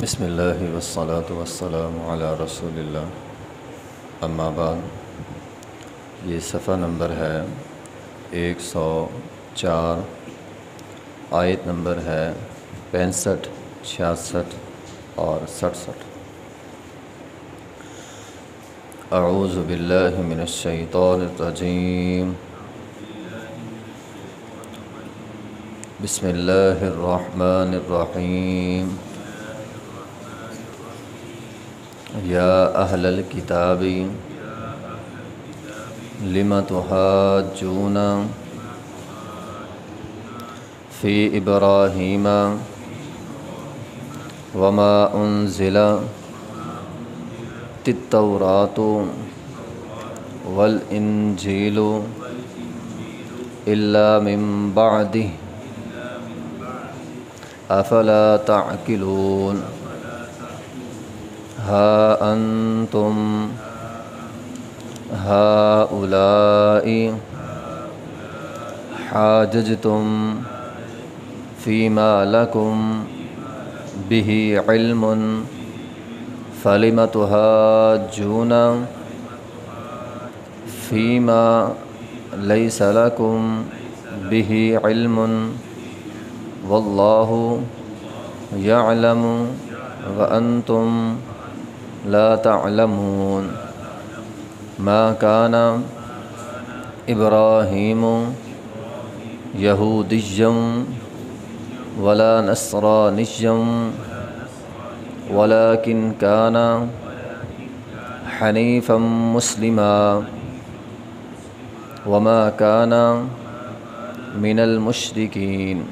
بسم اللہ والصلاة والسلام علی رسول اللہ، اما بعد۔ یہ صفحہ نمبر ہے 104، آیت نمبر ہے 65، 66 اور 67۔ اعوذ باللہ من الشیطان الرجیم، بسم اللہ الرحمن الرحیم۔ یا اہل الکتاب لم تحاجون فی ابراہیم وما انزلت التوراۃ والانجیل الا من بعدہ افلا تعقلون۔ ہا انتم ہؤلاء حاججتم فیما لکم بہ علم فلم تحاجون فیما لیس لکم بہ علم واللہ یعلم وانتم لا تعلمون۔ ما كان ابراہیم یہودیا ولا نصرانیا ولكن كان حنیفا مسلما وما كان من المشرکین۔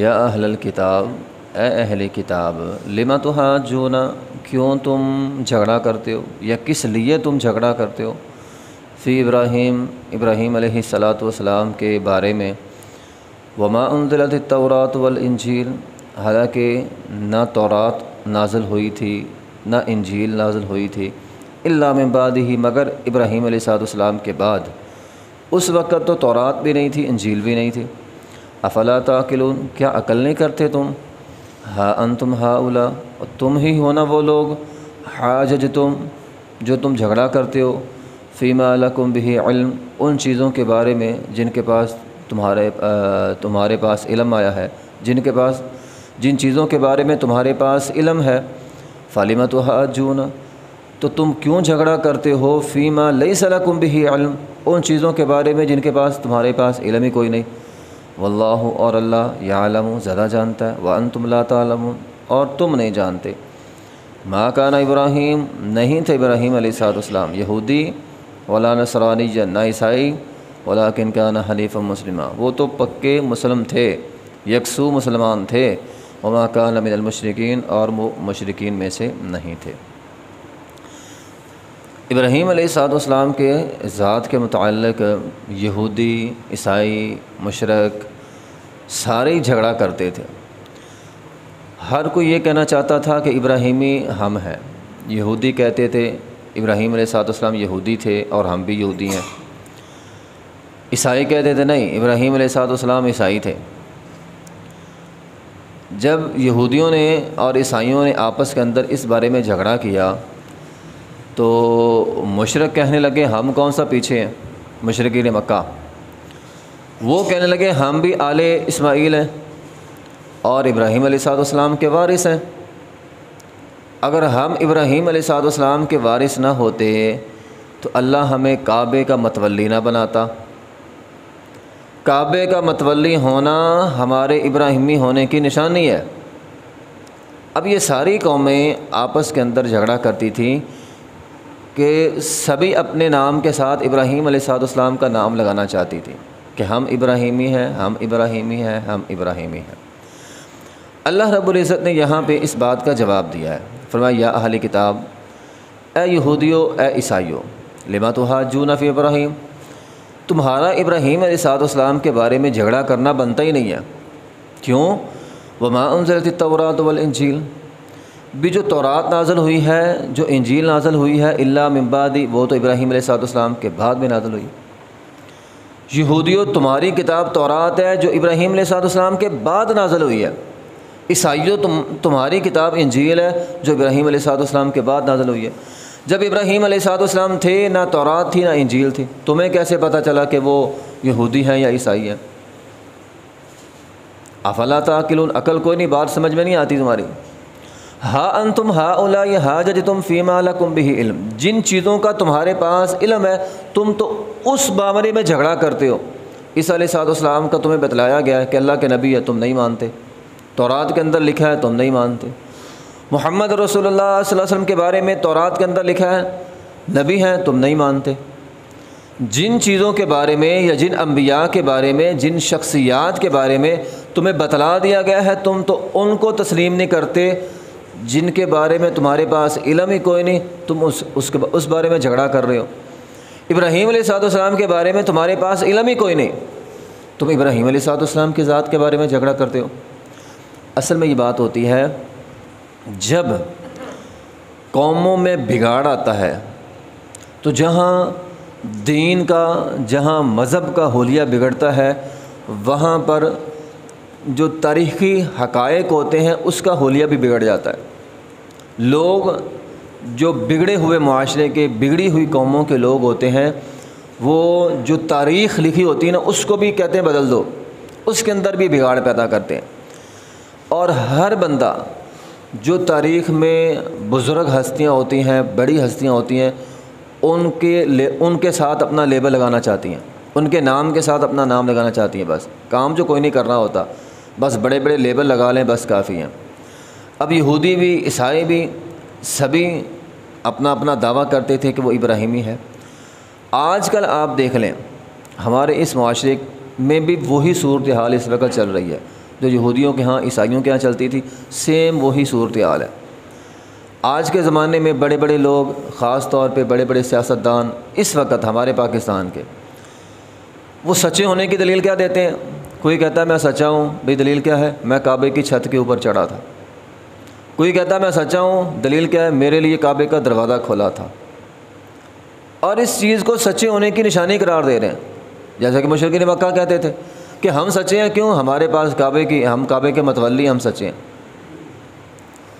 یا اہل الکتاب، اے اہل کتاب، لم تحاجون، کیوں تم جھگڑا کرتے ہو یا کس لیے تم جھگڑا کرتے ہو، فی ابراہیم علیہ السلام کے بارے میں، وما انزلت التوراۃ والانجیل، حالانکہ نہ تورات نازل ہوئی تھی نہ انجیل نازل ہوئی تھی، الا من بعدہ، مگر ابراہیم علیہ السلام کے بعد۔ اس وقت تو تورات بھی نہیں تھی، انجیل بھی نہیں تھی۔ افلا تعقلون، کیا عقل نہیں کرتے تم؟ ہا انتم ہؤلاء، تم ہی ہونا وہ لوگ، حاججتم، جو تم جھگڑا کرتے ہو، فیما لکم بہ علم، ان چیزوں کے بارے میں جن کے پاس تمہارے پاس علم آیا ہے، جن چیزوں کے بارے میں تمہارے پاس علم ہے۔ فلم تحاجون، تو تم کیوں جھگڑا کرتے ہو، فیما لیس لکم بہ علم، ان چیزوں کے بارے میں جن کے پاس تمہارے پاس علم ہی کوئی نہیں۔ واللہ، اور اللہ، یعلم، زیادہ جانتا ہے، وانتم لا تعلمون، اور تم نہیں جانتے۔ ما کان ابراہیم، نہیں تھے ابراہیم علیہ السلام یہودی ولا نصرانی، نہ عیسائی، ولکن کان حنیفا مسلما، وہ تو پکے مسلم تھے، یکسو مسلمان تھے، وما کان من المشرکین، اور وہ مشرکین میں سے نہیں تھے۔ ابراہیم علیہ السلام کے ذات کے متعلق یہودی، عیسائی، مشرک سارے ہی جھگڑا کرتے تھے۔ ہر کوئی یہ کہنا چاہتا تھا کہ ابراہیمی ہم ہیں۔ یہودی کہتے تھے ابراہیم علیہ السلام یہودی تھے اور ہم بھی یہودی ہیں۔ عیسائی کہتے تھے نہیں، ابراہیم علیہ السلام عیسائی تھے۔ جب یہودیوں نے اور عیسائیوں نے آپس کے اندر اس بارے میں جھگڑا کیا تو مشرک کہنے لگے ہم کون سا پیچھے ہیں، مشرکین مکہ، وہ کہنے لگے ہم بھی آل اسماعیل ہیں اور ابراہیم علیہ السلام کے وارث ہیں۔ اگر ہم ابراہیم علیہ السلام کے وارث نہ ہوتے تو اللہ ہمیں کعبے کا متولی نہ بناتا۔ کعبے کا متولی ہونا ہمارے ابراہیمی ہونے کی نشانی ہے۔ اب یہ ساری قومیں آپس کے اندر جھگڑا کرتی تھیں کہ سبھی اپنے نام کے ساتھ ابراہیم علیہ السلام کا نام لگانا چاہتی تھی کہ ہم ابراہیمی ہیں، ہم ابراہیمی ہیں، ہم ابراہیمی ہیں۔ اللہ رب العزت نے یہاں پہ اس بات کا جواب دیا ہے، فرمایا یا اہل کتاب، اے یہودیو، اے عیسائیو، لما تحاجون فی ابراہیم، تمہارا ابراہیم علیہ السلام کے بارے میں جھگڑا کرنا بنتا ہی نہیں ہے۔ کیوں؟ وما انزلت التوراۃ والانجیل، بھی جو تورات نازل ہوئی ہے، جو انجیل نازل ہوئی ہے، الا من بعد، وہ تو ابراہیم علیہ السلام کے بعد میں نازل ہوئی۔ یہودیوں، تمہاری کتاب تورات ہے جو ابراہیم علیہ السلام کے بعد نازل ہوئی ہے، عیسائیوں تمہاری کتاب انجیل ہے جو ابراہیم علیہ السلام کے بعد نازل ہوئی ہے۔ جب ابراہیم علیہ السلام تھے نہ تورات تھی نہ انجیل تھی، تمہیں کیسے پتہ چلا کہ وہ یہودی ہیں یا عیسائی ہیں؟ افلا تعقلون، عقل کوئی نہیں، بات سمجھ میں نہیں آتی تمہاری۔ ہا انتم ہؤلاء حاججتم فیما لکم بہ علم، جن چیزوں کا تمہارے پاس علم ہے تم تو اس بارے میں جھگڑا کرتے ہو۔ عیسیٰ علیہ السلام کا تمہیں بتلایا گیا ہے کہ اللہ کے نبی ہے، تم نہیں مانتے۔ تورات کے اندر لکھا ہے، تم نہیں مانتے۔ محمد رسول اللہ صلی اللہ علیہ وسلم کے بارے میں تورات کے اندر لکھا ہے نبی ہیں، تم نہیں مانتے۔ جن چیزوں کے بارے میں یا جن انبیاء کے بارے میں، جن شخصیات کے بارے میں تمہیں بتلا دیا گیا ہے تم تو ان کو تسلیم نہیں کرتے، جن کے بارے میں تمہارے پاس علم ہی کوئی نہیں تم اس بارے میں جھگڑا کر رہے ہو۔ ابراہیم علیہ السلام کے بارے میں تمہارے پاس علم ہی کوئی نہیں، تم ابراہیم علیہ السلام کی ذات کے بارے میں جھگڑا کرتے ہو۔ اصل میں یہ بات ہوتی ہے جب قوموں میں بگاڑ آتا ہے تو جہاں دین کا، جہاں مذہب کا حلیہ بگڑتا ہے وہاں پر جو تاریخی حقائق ہوتے ہیں اس کا حلیہ بھی بگڑ جاتا ہے۔ لوگ جو بگڑے ہوئے معاشرے کے، بگڑی ہوئی قوموں کے لوگ ہوتے ہیں، وہ جو تاریخ لکھی ہوتی ہے نا اس کو بھی کہتے ہیں بدل دو، اس کے اندر بھی بگاڑ پیدا کرتے ہیں۔ اور ہر بندہ جو تاریخ میں بزرگ ہستیاں ہوتی ہیں، بڑی ہستیاں ہوتی ہیں، ان کے ساتھ اپنا لیبل لگانا چاہتی ہیں، ان کے نام کے ساتھ اپنا نام لگانا چاہتی ہیں۔ بس کام جو کوئی نہیں کرنا ہوتا، بس بڑے بڑے لیبل لگا لیں، بس کافی ہیں۔ اب یہودی بھی، عیسائی بھی، سبھی اپنا اپنا دعویٰ کرتے تھے کہ وہ ابراہیمی ہے۔ آج کل آپ دیکھ لیں ہمارے اس معاشرے میں بھی وہی صورتحال اس وقت چل رہی ہے جو یہودیوں کے ہاں، عیسائیوں کے ہاں چلتی تھی، سیم وہی صورتحال ہے۔ آج کے زمانے میں بڑے بڑے لوگ، خاص طور پہ بڑے بڑے سیاستدان اس وقت ہمارے پاکستان کے، وہ سچے ہونے کی دلیل کیا دیتے ہیں؟ کوئی کہتا ہے میں سچا ہوں، بھئی دلیل کیا ہے؟ میں کعبے کی چھت کے اوپر چڑھا تھا۔ کوئی کہتا ہے میں سچا ہوں، دلیل کیا ہے؟ میرے لیے کعبے کا دروازہ کھولا تھا۔ اور اس چیز کو سچے ہونے کی نشانی قرار دے رہے ہیں، جیسا کہ مشرکین مکہ کہتے تھے کہ ہم سچے ہیں، کیوں؟ ہمارے پاس ہم کعبے کے متولی، ہم سچے ہیں۔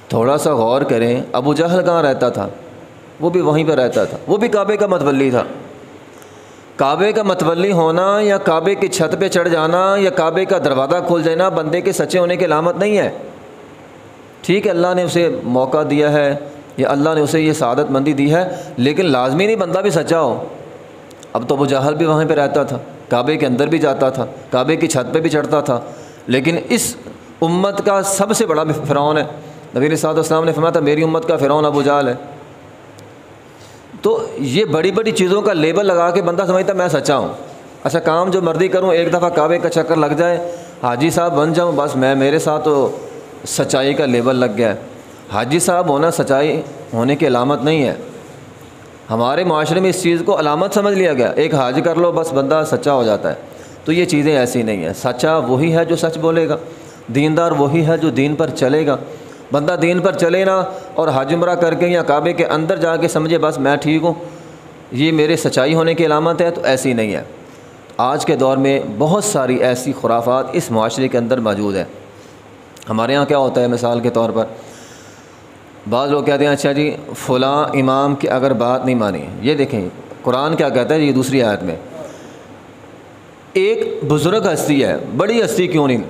تھوڑا سا غور کریں، ابو جہل کہاں رہتا تھا؟ وہ بھی وہیں پہ رہتا تھا، وہ بھی کعبے کا متولی تھا۔ کعبے کا متولی ہونا یا کعبے کی چھت پہ چڑھ جانا یا کعبے کا دروازہ کھول دینا بندے کے سچے ہونے کی علامت نہیں ہے۔ ٹھیک ہے، اللہ نے اسے موقع دیا ہے یا اللہ نے اسے یہ سعادت مندی دی ہے، لیکن لازمی نہیں بندہ بھی سچا ہو۔ اب تو ابو جہل بھی وہیں پہ رہتا تھا، کعبے کے اندر بھی جاتا تھا، کعبے کی چھت پہ بھی چڑھتا تھا، لیکن اس امت کا سب سے بڑا فرعون ہے۔ نبی علیہ السلام نے فرمایا تھا میری امت کا فرعون ابو جہل ہے۔ تو یہ بڑی بڑی چیزوں کا لیبل لگا کے بندہ سمجھتا میں سچا ہوں، اچھا کام جو مرضی کروں، ایک دفعہ کعبے کا چکر لگ جائے، حاجی صاحب بن جاؤں، بس میرے ساتھ تو سچائی کا لیبل لگ گیا ہے۔ حاجی صاحب ہونا سچائی ہونے کی علامت نہیں ہے۔ ہمارے معاشرے میں اس چیز کو علامت سمجھ لیا گیا، ایک حاج کر لو بس بندہ سچا ہو جاتا ہے۔ تو یہ چیزیں ایسی نہیں ہیں۔ سچا وہی ہے جو سچ بولے گا، دیندار وہی ہے جو دین پر چلے گا۔ بندہ دین پر چلے نا اور حج عمرہ کر کے یا کعبے کے اندر جا کے سمجھے بس میں ٹھیک ہوں، یہ میرے سچائی ہونے کی علامت ہے، تو ایسی نہیں ہے۔ آج کے دور میں بہت ساری ایسی خرافات اس معاشرے کے اندر موجود ہیں۔ ہمارے یہاں کیا ہوتا ہے، مثال کے طور پر بعض لوگ کہتے ہیں اچھا جی فلاں امام کی اگر بات نہیں مانی، یہ دیکھیں قرآن کیا کہتا ہے، یہ دوسری آیت میں، ایک بزرگ ہستی ہے، بڑی ہستی کیوں نہیں،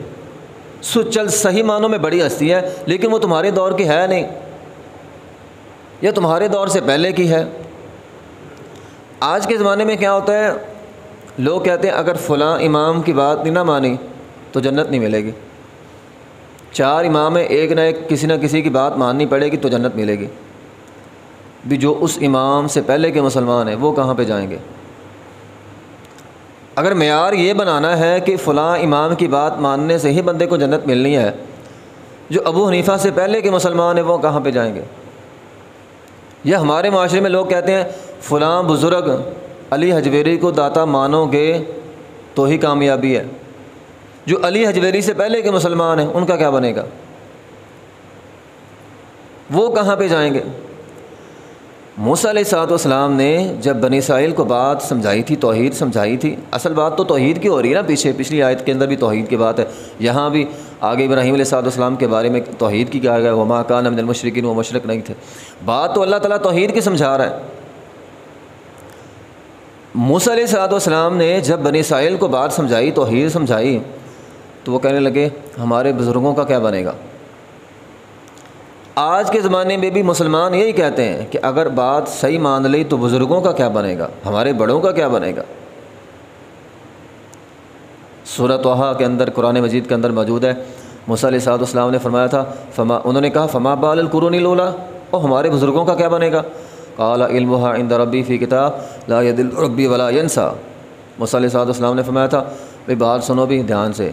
چل صحیح معنوں میں بڑی ہستی ہے، لیکن وہ تمہارے دور کی ہے نہیں، یا تمہارے دور سے پہلے کی ہے۔ آج کے زمانے میں کیا ہوتا ہے، لوگ کہتے ہیں اگر فلاں امام کی بات نہیں نہ مانی تو جنت نہیں ملے گی۔ چار امام ہیں، ایک نہ ایک کسی نہ کسی کی بات ماننی پڑے گی تو جنت ملے گی۔ بھی جو اس امام سے پہلے کے مسلمان ہیں وہ کہاں پہ جائیں گے؟ اگر معیار یہ بنانا ہے کہ فلاں امام کی بات ماننے سے ہی بندے کو جنت ملنی ہے، جو ابو حنیفہ سے پہلے کے مسلمان ہیں وہ کہاں پہ جائیں گے؟ یا ہمارے معاشرے میں لوگ کہتے ہیں فلاں بزرگ علی حجویری کو داتا مانو گے تو ہی کامیابی ہے، جو علی حجویری سے پہلے کے مسلمان ہیں ان کا کیا بنے گا؟ وہ کہاں پہ جائیں گے؟ موسیٰ علیہ السلام نے جب بنی اسرائیل کو بات سمجھائی تھی، توحید سمجھائی تھی، اصل بات تو توحید کی ہو رہی ہے نا، پچھلی آیت کے اندر بھی توحید کی بات ہے، یہاں بھی آگے ابراہیم علیہ السلام کے بارے میں توحید کی کہا گیا وما کان من المشرکین، وہ مشرک نہیں تھے۔ بات تو اللہ تعالیٰ توحید کی سمجھا رہا ہے۔ موسیٰ علیہ السلام نے جب بنی اسرائیل کو بات سمجھائی، توحید سمجھائی، تو وہ کہنے لگے ہمارے بزرگوں کا کیا بنے گا۔ آج کے زمانے میں بھی مسلمان یہی کہتے ہیں کہ اگر بات صحیح مان لی تو بزرگوں کا کیا بنے گا، ہمارے بڑوں کا کیا بنے گا۔ سورۃ طٰہٰ کے اندر، قرآن مجید کے اندر موجود ہے، موسیٰ علیہ السلام نے فرمایا تھا انہوں نے کہا فما بال القرون الاولیٰ، اور ہمارے بزرگوں کا کیا بنے گا۔ قال علمها عند ربی فی کتاب لا یضل ربی ولا ینسیٰ۔ موسیٰ علیہ السلام نے فرمایا تھا بھائی بات سنو بھی دھیان سے،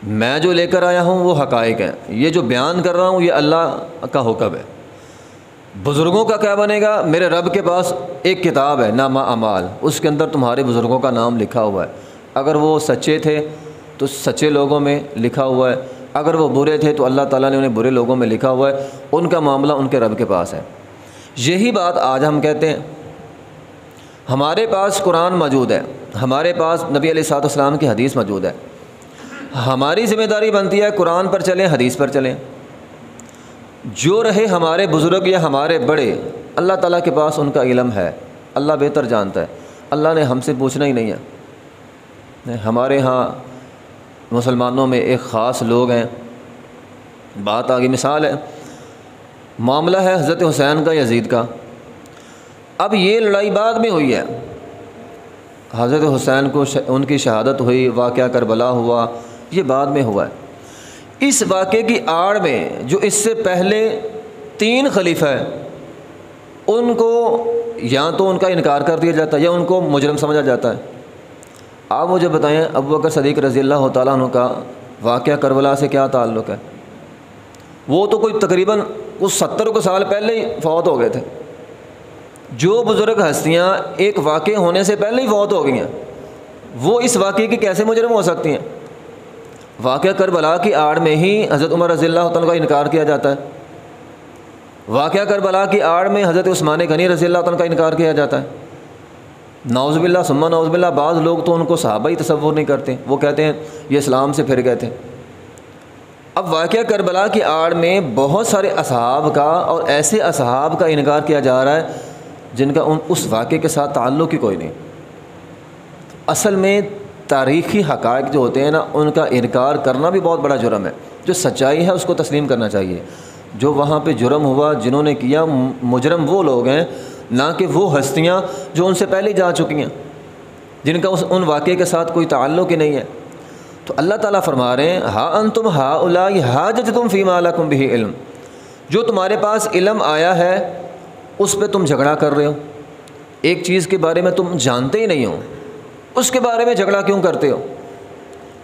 میں جو لے کر آیا ہوں وہ حقائق ہیں، یہ جو بیان کر رہا ہوں یہ اللہ کا حکم ہے۔ بزرگوں کا کیا بنے گا، میرے رب کے پاس ایک کتاب ہے نامہ اعمال، اس کے اندر تمہارے بزرگوں کا نام لکھا ہوا ہے۔ اگر وہ سچے تھے تو سچے لوگوں میں لکھا ہوا ہے، اگر وہ برے تھے تو اللہ تعالیٰ نے انہیں برے لوگوں میں لکھا ہوا ہے، ان کا معاملہ ان کے رب کے پاس ہے۔ یہی بات آج ہم کہتے ہیں۔ ہمارے پاس قرآن موجود ہے، ہمارے پاس نبی علیہ السلام کی حدیث موجود ہے، ہماری ذمہ داری بنتی ہے قرآن پر چلیں، حدیث پر چلیں۔ جو رہے ہمارے بزرگ یا ہمارے بڑے، اللہ تعالیٰ کے پاس ان کا علم ہے، اللہ بہتر جانتا ہے، اللہ نے ہم سے پوچھنا ہی نہیں ہے۔ ہمارے ہاں مسلمانوں میں ایک خاص لوگ ہیں، بات آگے مثال ہے، معاملہ ہے حضرت حسین کا یزید کا۔ اب یہ لڑائی بعد میں ہوئی ہے، حضرت حسین کو ان کی شہادت ہوئی، واقعہ کربلا ہوا، یہ بعد میں ہوا ہے۔ اس واقعے کی آڑ میں جو اس سے پہلے 3 خلیفہ ہیں، ان کو یا تو ان کا انکار کر دیا جاتا ہے یا ان کو مجرم سمجھا جاتا ہے۔ آپ مجھے بتائیں ابو بکر صدیق رضی اللہ تعالیٰ عنہ کا واقعہ کربلا سے کیا تعلق ہے؟ وہ تو کوئی تقریباً اس 70 سال پہلے ہی فوت ہو گئے تھے۔ جو بزرگ ہستیاں ایک واقعے ہونے سے پہلے ہی فوت ہو گئی ہیں، وہ اس واقعے کی کیسے مجرم ہو سکتی ہیں؟ واقعہ کربلا کی آڑ میں ہی حضرت عمر رضی اللہ تعالیٰ کا انکار کیا جاتا ہے، واقعہ کربلا کی آڑ میں حضرت عثمان غنی رضی اللہ تعالیٰ کا انکار کیا جاتا ہے۔ نعوذ باللہ ثم نعوذ باللہ، بعض لوگ تو ان کو صحابہ ہی تصور نہیں کرتے، وہ کہتے ہیں یہ اسلام سے پھر گئے تھے۔ اب واقعہ کربلا کی آڑ میں بہت سارے اصحاب کا اور ایسے اصحاب کا انکار کیا جا رہا ہے جن کا اس واقعے کے ساتھ تعلق ہی کوئی نہیں۔ اصل میں تاریخی حقائق جو ہوتے ہیں نا، ان کا انکار کرنا بھی بہت بڑا جرم ہے۔ جو سچائی ہے اس کو تسلیم کرنا چاہیے۔ جو وہاں پہ جرم ہوا، جنہوں نے کیا، مجرم وہ لوگ ہیں، نہ کہ وہ ہستیاں جو ان سے پہلے جا چکی ہیں، جن کا ان واقعے کے ساتھ کوئی تعلق ہی نہیں ہے۔ تو اللہ تعالیٰ فرما رہے ہیں ہا انتم ہؤلاء حاججتم فیما لکم بہ علم، جو تمہارے پاس علم آیا ہے اس پہ تم جھگڑا کر رہے ہو۔ ایک چیز کے بارے میں تم جانتے ہی نہیں ہو، اس کے بارے میں جھگڑا کیوں کرتے ہو؟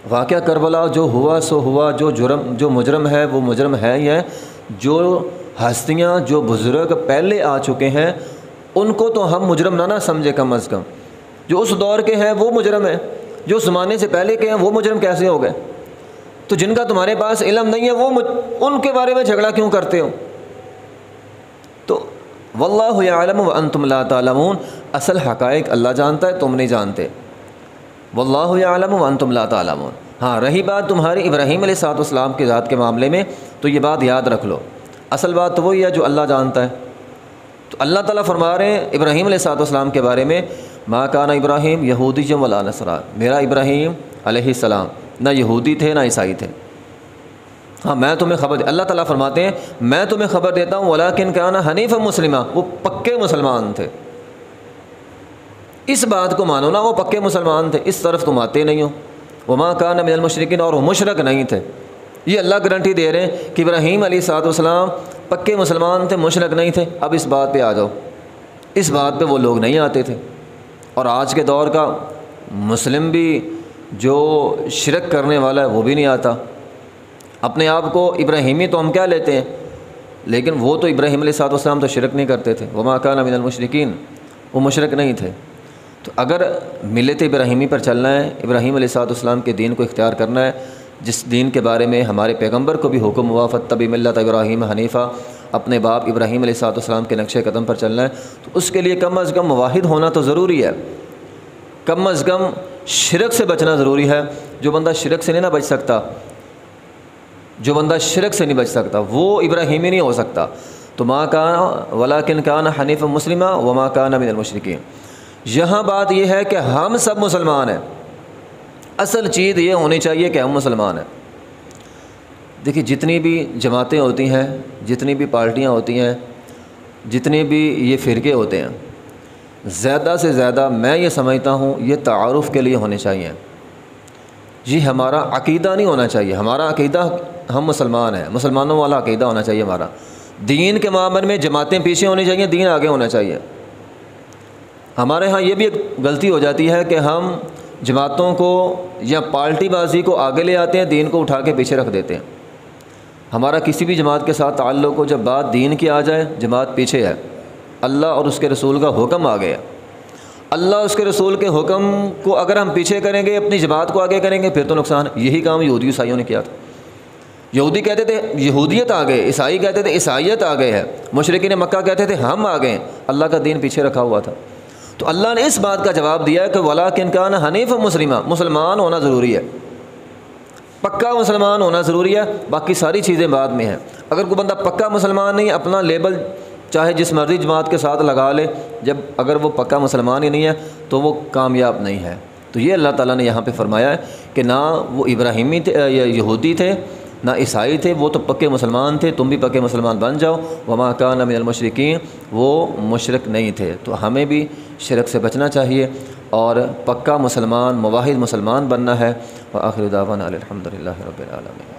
واقعہ کربلا جو ہوا سو ہوا، جو مجرم ہے وہ مجرم ہے ہی ہے۔ جو ہستیاں، جو بزرگ پہلے آ چکے ہیں، ان کو تو ہم مجرم نہ سمجھے کم از کم۔ جو اس دور کے ہیں وہ مجرم ہیں، جو زمانے سے پہلے کے ہیں وہ مجرم کیسے ہو گئے؟ تو جن کا تمہارے پاس علم نہیں ہے وہ ان کے بارے میں جھگڑا کیوں کرتے ہو؟ تو واللہ یعلم وانتم لا تعلمون، اصل حقائق اللہ جانتا ہے، تم نہیں جانتے۔ واللہ یعلم وانتم لا تعلمون۔ ہاں رہی بات تمہاری ابراہیم علیہ السلام کی ذات کے معاملے میں، تو یہ بات یاد رکھ لو، اصل بات تو وہی ہے جو اللہ جانتا ہے۔ تو اللہ تعالیٰ فرما رہے ہیں ابراہیم علیہ السلام کے بارے میں ما کان ابراہیم یہودی ولا نصرانی، میرا ابراہیم علیہ السلام نہ یہودی تھے نہ عیسائی تھے۔ ہاں میں تمہیں خبر اللہ تعالیٰ فرماتے ہیں میں تمہیں خبر دیتا ہوں ولیکن کان حنیفا مسلمہ، وہ پکے مسلمان تھے۔ اس بات کو مانو نا، وہ پکے مسلمان تھے، اس طرف تم آتے نہیں ہو۔ وما کان من المشرکین، اور وہ مشرک نہیں تھے۔ یہ اللہ گارنٹی دے رہے ہیں کہ ابراہیم علیہ السلام پکے مسلمان تھے، مشرک نہیں تھے۔ اب اس بات پہ آ جاؤ، اس بات پہ وہ لوگ نہیں آتے تھے، اور آج کے دور کا مسلم بھی جو شرک کرنے والا ہے وہ بھی نہیں آتا۔ اپنے آپ کو ابراہیمی تو ہم کیا لیتے ہیں، لیکن وہ تو ابراہیم علیہ السلام تو شرک نہیں کرتے تھے۔ وما کان من المشرکین، وہ مشرک نہیں تھے۔ تو اگر ملت ابراہیمی پر چلنا ہے، ابراہیم علیہ السلام کے دین کو اختیار کرنا ہے، جس دین کے بارے میں ہمارے پیغمبر کو بھی حکم ہوا فاتبع ملت ابراہیم حنیفہ، اپنے باپ ابراہیم علیہ السلام کے نقش قدم پر چلنا ہے، تو اس کے لیے کم از کم موحد ہونا تو ضروری ہے، کم از کم شرک سے بچنا ضروری ہے۔ جو بندہ شرک سے نہیں نہ بچ سکتا، جو بندہ شرک سے نہیں بچ سکتا وہ ابراہیمی نہیں ہو سکتا. تو ما کان ولکن کان حنیفا مسلما وما کان من المشرکین. یہاں بات یہ ہے کہ ہم سب مسلمان ہیں. اصل چیز یہ ہونی چاہیے کہ ہم مسلمان ہیں. دیکھیے جتنی بھی جماعتیں ہوتی ہیں، جتنی بھی پارٹیاں ہوتی ہیں، جتنے بھی یہ فرقے ہوتے ہیں، زیادہ سے زیادہ میں یہ سمجھتا ہوں یہ تعارف کے لیے ہونے چاہیے. یہ ہمارا عقیدہ نہیں ہونا چاہیے. ہمارا عقیدہ ہم مسلمان ہیں، مسلمانوں والا عقیدہ ہونا چاہیے ہمارا. دین کے معاملے میں جماعتیں پیچھے ہونی چاہیے، دین آگے ہونا چاہیے. ہمارے ہاں یہ بھی ایک غلطی ہو جاتی ہے کہ ہم جماعتوں کو یا پارٹی بازی کو آگے لے آتے ہیں، دین کو اٹھا کے پیچھے رکھ دیتے ہیں. ہمارا کسی بھی جماعت کے ساتھ تعلق ہو، جب بات دین کی آ جائے جماعت پیچھے ہے. اللہ اور اس کے رسول کا حکم آ گیا. اللہ اس کے رسول کے حکم کو اگر ہم پیچھے کریں گے، اپنی جماعت کو آگے کریں گے، پھر تو نقصان ہے. یہی کام یہودی عیسائیوں نے کیا تھا. یہودی کہتے تھے یہودیت آ گئے، عیسائی کہتے تھے عیسائیت آ گئے ہے، مشرکین مکہ کہتے تھے ہم آ گئے. اللہ کا دین پیچھے رکھا ہوا تھا. تو اللہ نے اس بات کا جواب دیا کہ وَلَٰكِن كَانَ حَنِيفًا مُسْلِمًا. مسلمان ہونا ضروری ہے، پکا مسلمان ہونا ضروری ہے. باقی ساری چیزیں بعد میں ہیں. اگر کوئی بندہ پکا مسلمان نہیں، اپنا لیبل چاہے جس مرضی جماعت کے ساتھ لگا لے، جب اگر وہ پکا مسلمان ہی نہیں ہے تو وہ کامیاب نہیں ہے. تو یہ اللہ تعالیٰ نے یہاں پہ فرمایا ہے کہ نہ وہ ابراہیمی تھے یا یہودی تھے، نہ عیسائی تھے، وہ تو پکے مسلمان تھے. تم بھی پکے مسلمان بن جاؤ. وما کان من المشرکین، وہ مشرک نہیں تھے. تو ہمیں بھی شرک سے بچنا چاہیے اور پکا مسلمان، موحد مسلمان بننا ہے. وآخر دعوانا الحمد للہ رب العالمین.